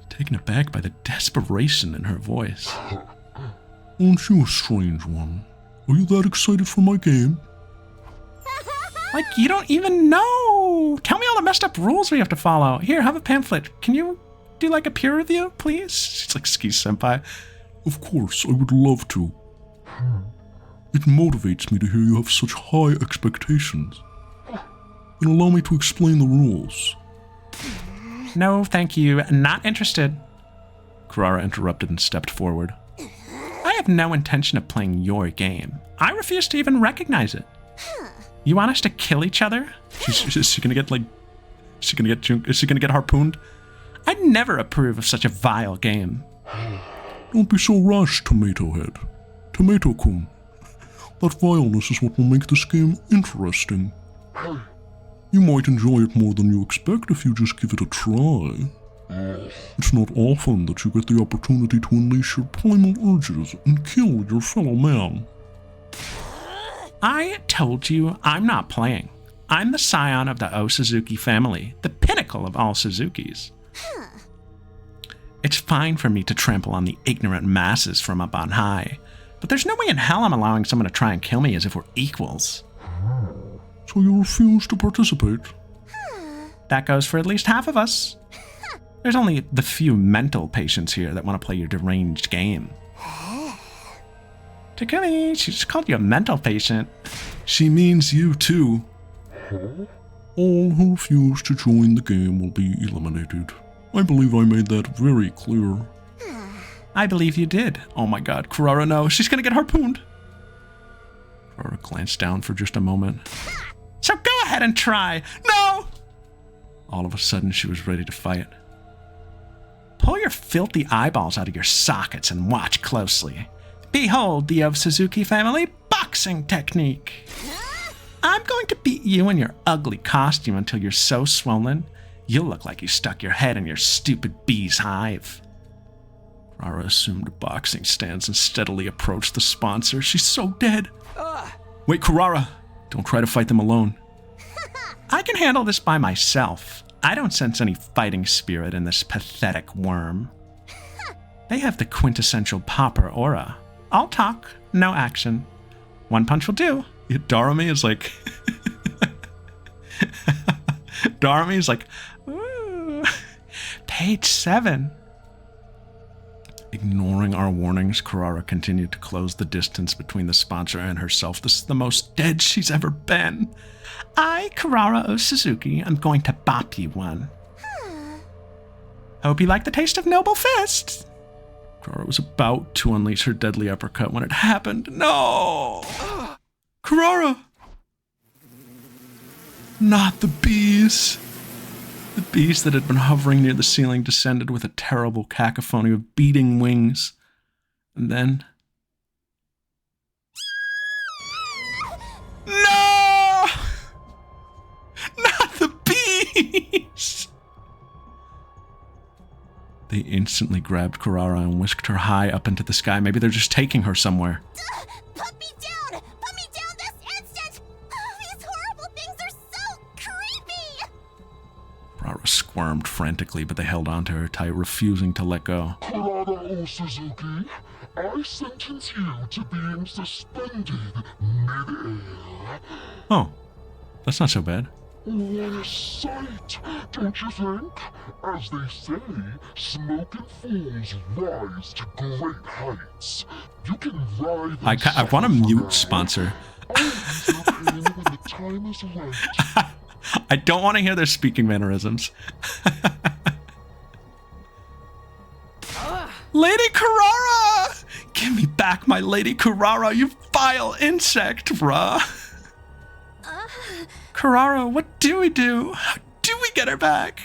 Taken aback by the desperation in her voice. Aren't you a strange one? Are you that excited for my game? Like, you don't even know! Tell me all the messed up rules we have to follow. Here, have a pamphlet. Can you do like a peer review, please? She's like, Ski Senpai. Of course, I would love to. It motivates me to hear you have such high expectations. Then allow me to explain the rules. No, thank you. Not interested. Kurara interrupted and stepped forward. I have no intention of playing your game. I refuse to even recognize it. You want us to kill each other? Is she gonna get harpooned? I'd never approve of such a vile game. Don't be so rash, Tomato Head. Tomato-kun. That vileness is what will make this game interesting. You might enjoy it more than you expect if you just give it a try. It's not often that you get the opportunity to unleash your primal urges and kill your fellow man. I told you I'm not playing. I'm the scion of the O Suzuki family, the pinnacle of all Suzukis. It's fine for me to trample on the ignorant masses from up on high, but there's no way in hell I'm allowing someone to try and kill me as if we're equals. So you refuse to participate? That goes for at least half of us. There's only the few mental patients here that want to play your deranged game. Takumi, she just called you a mental patient. She means you too. All who refuse to join the game will be eliminated. I believe I made that very clear. I believe you did. Oh my god, Kurara, no, she's gonna get harpooned. Kurara glanced down for just a moment. So go ahead and try. No! All of a sudden, she was ready to fight. Pull your filthy eyeballs out of your sockets and watch closely. Behold the of Suzuki family boxing technique. I'm going to beat you in your ugly costume until you're so swollen, you'll look like you stuck your head in your stupid bee's hive. Rara assumed a boxing stance and steadily approached the sponsor. She's so dead. Wait, Kurara, Don't try to fight them alone. I can handle this by myself. I don't sense any fighting spirit in this pathetic worm. They have the quintessential pauper aura. All talk, no action. One punch will do. Darumi is like... Darumi is like... Ooh. Page 7. Ignoring our warnings, Kurara continued to close the distance between the sponsor and herself. This is the most dead she's ever been. I, Kurara O Suzuki, am going to bop you one. Hope you like the taste of noble fists. Kurara was about to unleash her deadly uppercut when it happened. No! Kurara! Not the bees! The bees that had been hovering near the ceiling descended with a terrible cacophony of beating wings. And then... No! Not the bees! They instantly grabbed Kurara and whisked her high up into the sky. Maybe they're just taking her somewhere. Put me down! Put me down this instant! These horrible things are so creepy! Kurara squirmed frantically, but they held onto her tight, refusing to let go. Kurara O Suzuki, I sentence you to being suspended mid-air. Oh, that's not so bad. What a sight, don't you think? As they say, smoking fools rise to great heights. You can ride I want to mute sponsor. I'll ease your pain when the time is right. I don't want to hear their speaking mannerisms. Lady Kurara! Give me back my Lady Kurara, you vile insect, bruh. Kurara, what do we do? How do we get her back?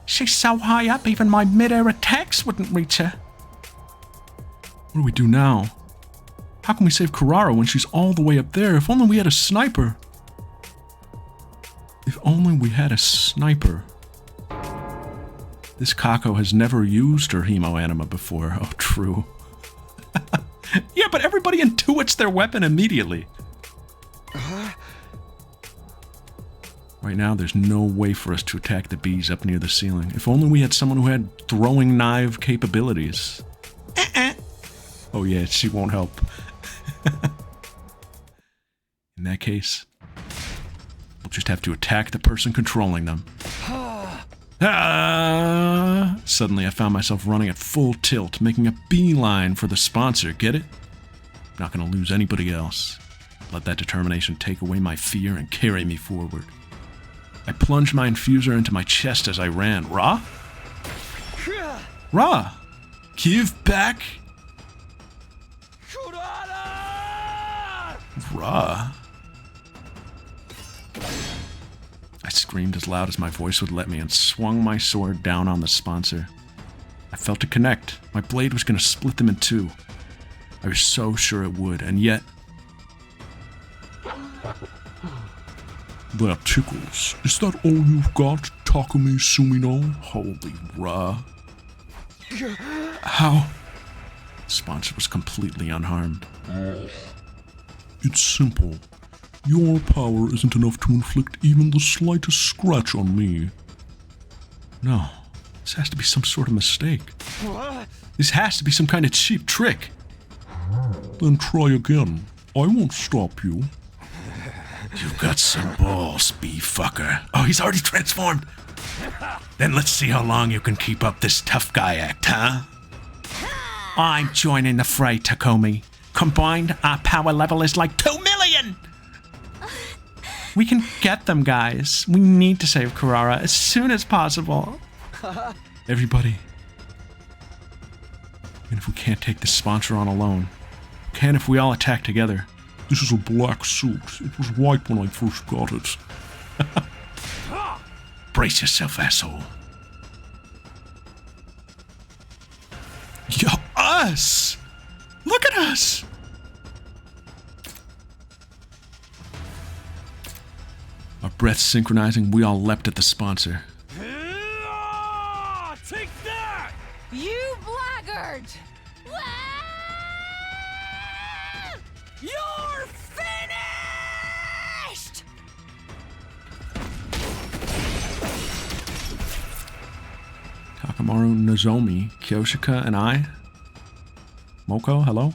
She's so high up, even my mid-air attacks wouldn't reach her. What do we do now? How can we save Kurara when she's all the way up there? If only we had a sniper. If only we had a sniper. This Kako has never used her hemo anima before. Oh, true. Yeah, but everybody intuits their weapon immediately. Right now, there's no way for us to attack the bees up near the ceiling. If only we had someone who had throwing knife capabilities. Oh yeah, she won't help. In that case, we'll just have to attack the person controlling them. Suddenly I found myself running at full tilt, making a beeline for the sponsor, get it? Not gonna lose anybody else. Let that determination take away my fear and carry me forward. I plunged my infuser into my chest as I ran. Ra? Ra! Give back! Ra? I screamed as loud as my voice would let me and swung my sword down on the sponsor. I felt it connect. My blade was going to split them in two. I was so sure it would, and yet... That tickles. Is that all you've got, Takumi Sumino? Holy Ra. How? The sponsor was completely unharmed. It's simple. Your power isn't enough to inflict even the slightest scratch on me. No, this has to be some sort of mistake. This has to be some kind of cheap trick. Then try again. I won't stop you. You've got some balls, bee fucker. Oh, he's already transformed. Then let's see how long you can keep up this tough guy act, huh? I'm joining the fray, Takumi. Combined, our power level is like 2 million! We can get them, guys. We need to save Kurara as soon as possible. Everybody. Even if we can't take the sponsor on alone, we can if we all attack together. This is a black suit. It was white when I first got it. Brace yourself, asshole. Yo, us! Look at us! Our breaths synchronizing, we all leapt at the sponsor. Take that! You blackguard! You're finished! Kamaru, Nozomi, Kyoshika, and I. Moko, hello?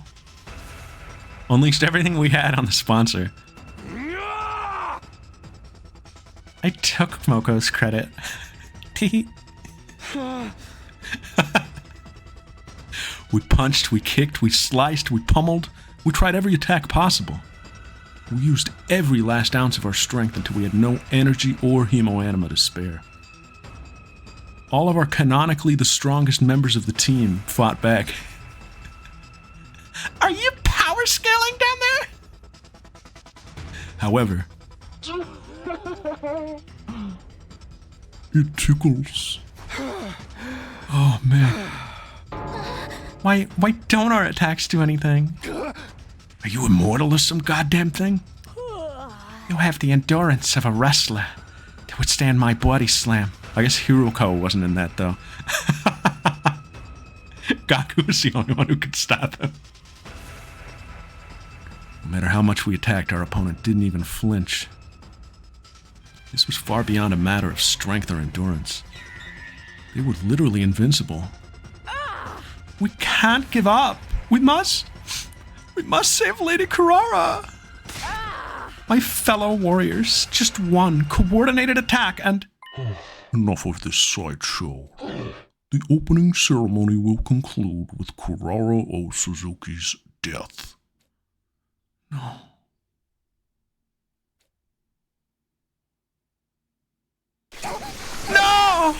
Unleashed everything we had on the sponsor. I took Moko's credit. Tee. We punched, we kicked, we sliced, we pummeled. We tried every attack possible. We used every last ounce of our strength until we had no energy or hemoanima to spare. All of our canonically the strongest members of the team fought back. Are you power scaling down there? However, it tickles. Oh man. Why don't our attacks do anything? Are you immortal or some goddamn thing? You have the endurance of a wrestler to withstand my body slam. I guess Hiruko wasn't in that though. Gaku was the only one who could stop him. No matter how much we attacked, our opponent didn't even flinch. This was far beyond a matter of strength or endurance. They were literally invincible. We can't give up. We must save Lady Kurara. My fellow warriors, just one coordinated attack and... Enough of this sideshow. The opening ceremony will conclude with Kurara O Suzuki's death. No. No!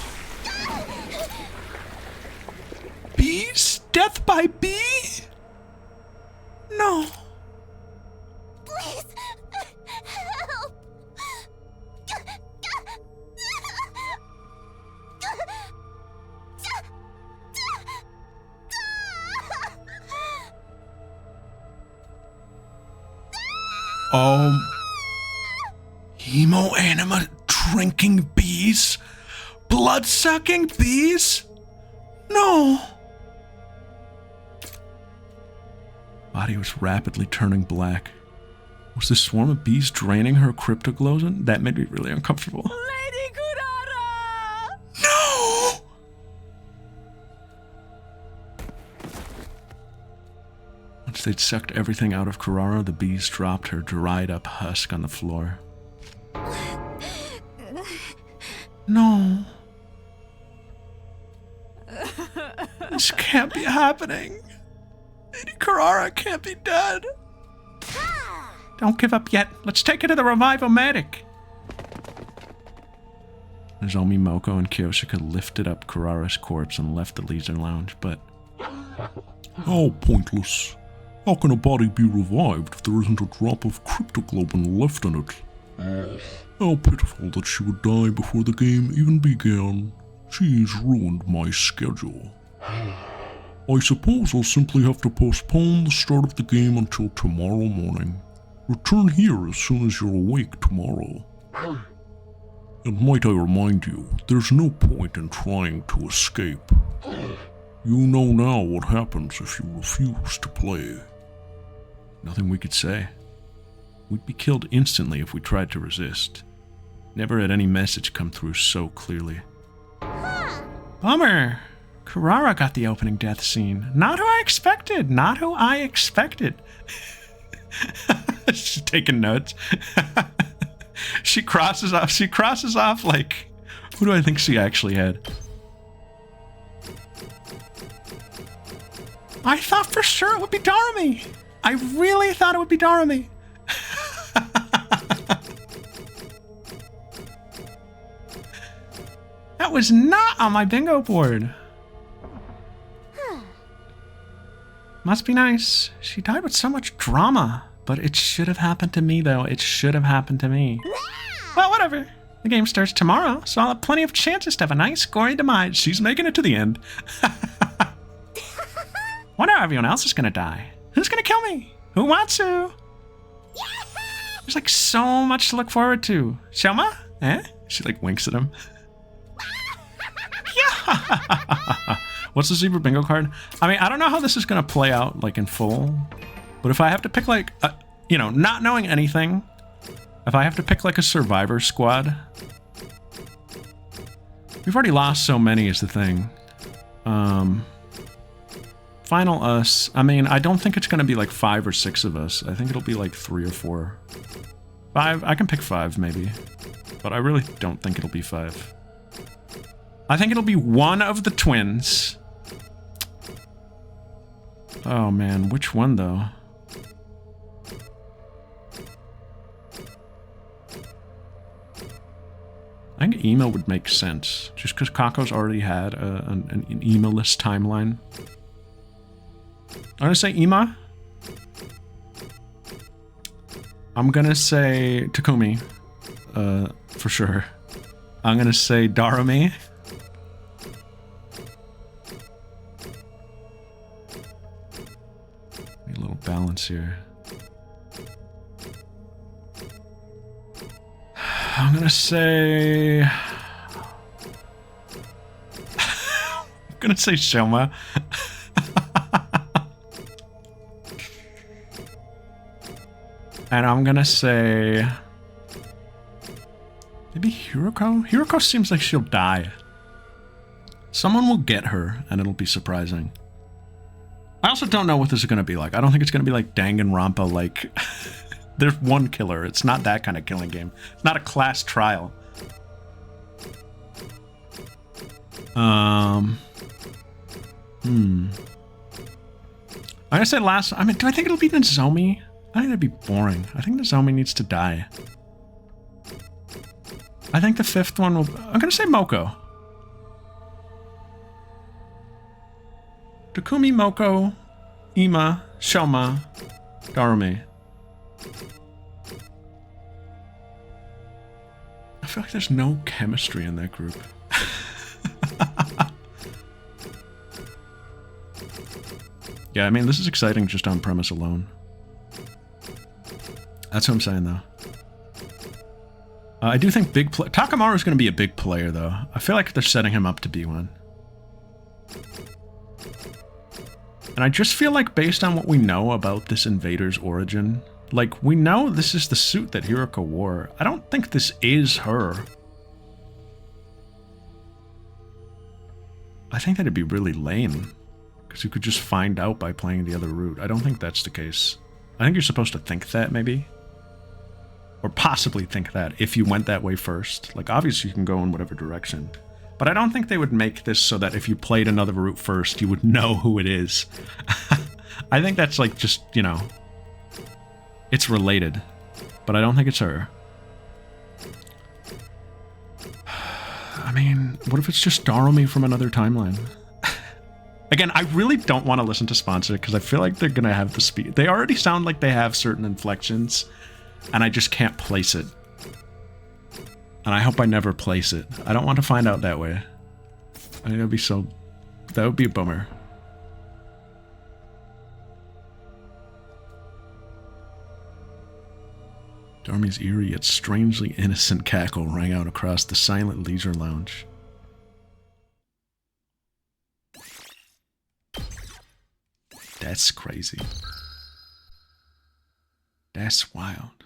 Bees? Death by bee? No. Please, help! Hemoanima drinking bees? Blood-sucking bees? No. Body was rapidly turning black. Was this swarm of bees draining her cryptoglosant? That made me really uncomfortable. Lady Kurara! No! Once they'd sucked everything out of Kurara, the bees dropped her dried up husk on the floor. No. This can't be happening. Lady Kurara can't be dead. Don't give up yet. Let's take her to the Revive-O-Matic. Nozomi, Moko, and Kyoshika lifted up Kurara's corpse and left the leisure lounge, but... How pointless. How can a body be revived if there isn't a drop of cryptoglobin left in it? How pitiful that she would die before the game even began. She's ruined my schedule. I suppose I'll simply have to postpone the start of the game until tomorrow morning. Return here as soon as you're awake tomorrow. And might I remind you, there's no point in trying to escape. You know now what happens if you refuse to play. Nothing we could say. We'd be killed instantly if we tried to resist. Never had any message come through so clearly. Bummer! Kurara got the opening death scene. Not who I expected! Not who I expected! She's taking notes. She crosses off like... Who do I think she actually had? I thought for sure it would be Darumi! I really thought it would be Darumi! That was not on my bingo board. Must be nice. She died with so much drama. But it should have happened to me, though. It should have happened to me. Well, whatever. The game starts tomorrow, so I'll have plenty of chances to have a nice, gory demise. She's making it to the end. Wonder how everyone else is gonna die. Who's gonna kill me? Who wants to? There's like so much to look forward to. Shoma? Eh? She like winks at him. Yeah. What's the Zebra bingo card? I mean, I don't know how this is gonna play out like in full, but if I have to pick like, not knowing anything, if I have to pick like a survivor squad, we've already lost so many is the thing. Final us. I mean, I don't think it's going to be like 5 or 6 of us. I think it'll be like 3 or 4. 5. I can pick 5 maybe. But I really don't think it'll be 5. I think it'll be one of the twins. Oh man, which one though? I think emo would make sense, just because Kako's already had an emo-less timeline. I'm gonna say Ima. I'm gonna say Takumi, for sure. I'm gonna say Darumi. Need a little balance here. I'm gonna say... I'm gonna say Shoma. And I'm gonna say... maybe Hiroko? Hiroko seems like she'll die. Someone will get her, and it'll be surprising. I also don't know what this is gonna be like. I don't think it's gonna be like Danganronpa, like... There's one killer. It's not that kind of killing game. It's not a class trial. I'm gonna say last... I mean, do I think it'll be Nozomi? I think that'd be boring. I think Nozomi needs to die. I think the 5th one will... I'm gonna say Moko. Takumi, Moko, Ima, Shoma, Darumi. I feel like there's no chemistry in that group. Yeah, I mean, this is exciting just on premise alone. That's what I'm saying, though. I do think Takamaru is going to be a big player, though. I feel like they're setting him up to be one. And I just feel like based on what we know about this invader's origin, like, we know this is the suit that Hiroko wore. I don't think this is her. I think that'd be really lame. Because you could just find out by playing the other route. I don't think that's the case. I think you're supposed to think that, maybe. Or possibly think that, if you went that way first. Like, obviously you can go in whatever direction. But I don't think they would make this so that if you played another route first, you would know who it is. I think that's like just, you know... It's related, but I don't think it's her. I mean, what if it's just Darumi from another timeline? Again, I really don't want to listen to Sponsor because I feel like they're going to have the speed. They already sound like they have certain inflections, and I just can't place it. And I hope I never place it. I don't want to find out that way. I think that'd be so... That would be a bummer. Darumi's eerie yet strangely innocent cackle rang out across the silent leisure lounge. That's crazy. That's wild.